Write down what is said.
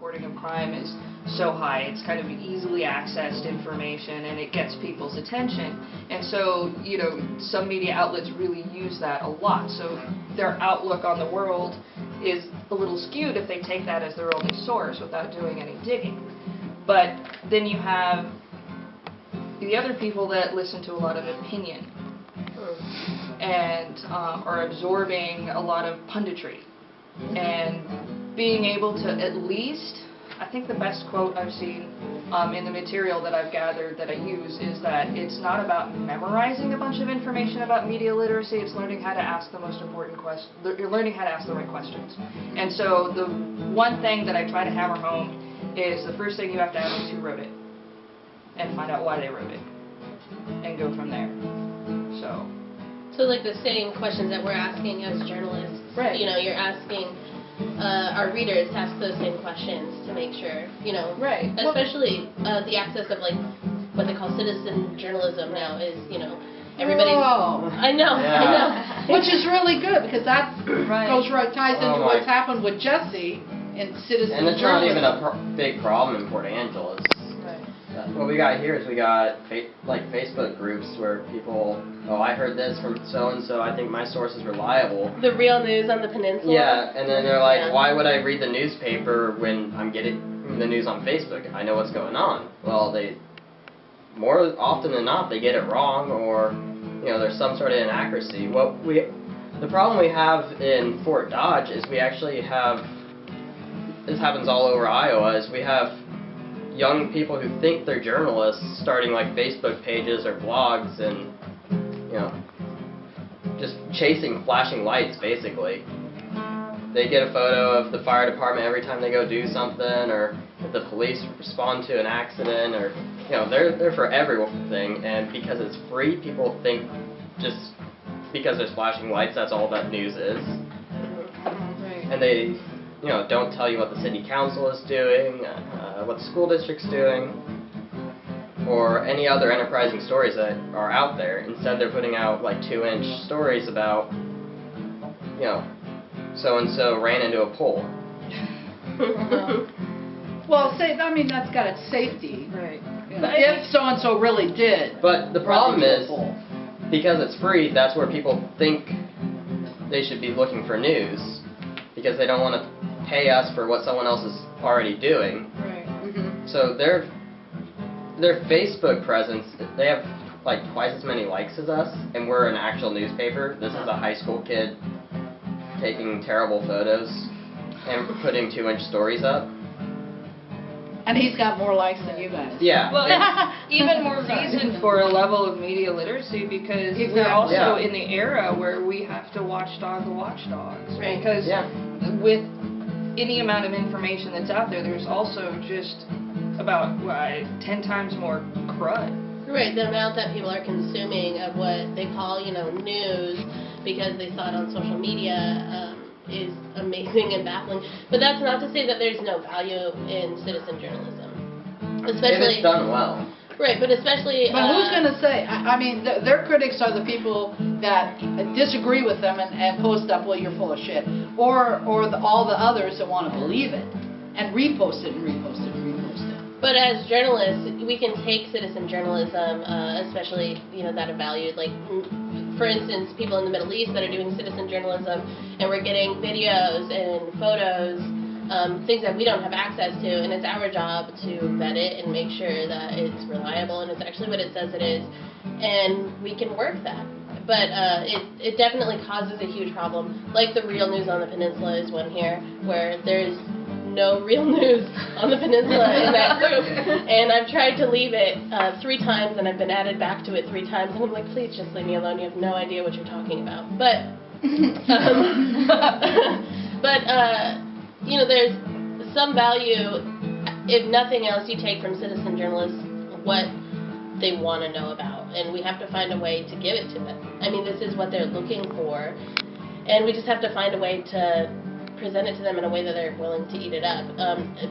reporting of crime is so high. It's kind of easily accessed information, and it gets people's attention. And so, you know, some media outlets really use that a lot. So their outlook on the world is a little skewed if they take that as their only source without doing any digging. But then you have the other people that listen to a lot of opinion and are absorbing a lot of punditry. And being able to at least, I think the best quote I've seen in the material that I've gathered that I use is that it's not about memorizing a bunch of information about media literacy, it's learning how to ask the most important questions. You're learning how to ask the right questions. And so the one thing that I try to hammer home is the first thing you have to ask is who wrote it, and find out why they wrote it, and go from there. So like the same questions that we're asking as journalists, right. You know, you're asking our readers to ask those same questions to make sure, you know, right. Especially the access of like what they call citizen journalism now is, you know, everybody's. Whoa. I know, yeah. I know. Which is really good because that ties into what's happened with Jesse in citizen journalism. And it's not even a big problem in Port Angeles. What we got here is we got like Facebook groups where people, oh, I heard this from so-and-so, I think my source is reliable. The real news on the peninsula? Yeah, and then they're like, why would I read the newspaper when I'm getting the news on Facebook? I know what's going on. Well, they, more often than not, they get it wrong, or, you know, there's some sort of inaccuracy. The problem we have in Fort Dodge is we actually have, this happens all over Iowa, is we have young people who think they're journalists starting like Facebook pages or blogs and, you know, just chasing flashing lights basically. They get a photo of the fire department every time they go do something, or if the police respond to an accident, or, you know, they're for everything, and because it's free, people think just because there's flashing lights that's all that news is. And they, you know, don't tell you what the city council is doing, what the school district's doing, or any other enterprising stories that are out there. Instead, they're putting out like 2-inch stories about, you know, so-and-so ran into a pole. Well, I mean, that's got its safety. Right. You know, if so-and-so really did. But the problem is, because it's free, that's where people think they should be looking for news, because they don't want to pay us for what someone else is already doing. Right. So their Facebook presence, they have like twice as many likes as us, and we're an actual newspaper. This is a high school kid taking terrible photos and putting 2-inch stories up. And he's got more likes than you guys. Yeah. Well, even more reason for a level of media literacy, because we're also in the era where we have to watchdog the watchdogs. Right. Because with any amount of information that's out there, there's also just about 10 times more crud. Right, the amount that people are consuming of what they call, you know, news because they saw it on social media is amazing and baffling. But that's not to say that there's no value in citizen journalism. Especially, if it's done well. Right, but especially... But who's going to say? I mean, their critics are the people that disagree with them and post up, well, you're full of shit. Or all the others that want to believe it and repost it and repost it and repost it. But as journalists, we can take citizen journalism, especially, you know, that are valued. Like, for instance, people in the Middle East that are doing citizen journalism, and we're getting videos and photos, things that we don't have access to, and it's our job to vet it and make sure that it's reliable and it's actually what it says it is, and we can work that. But it definitely causes a huge problem. Like the Real News on the Peninsula is one here, where there's no real news on the peninsula in that group, and I've tried to leave it 3 times, and I've been added back to it 3 times, and I'm like, please just leave me alone, you have no idea what you're talking about. But you know, there's some value, if nothing else, you take from citizen journalists what they want to know about, and we have to find a way to give it to them. I mean, this is what they're looking for, and we just have to find a way to present it to them in a way that they're willing to eat it up.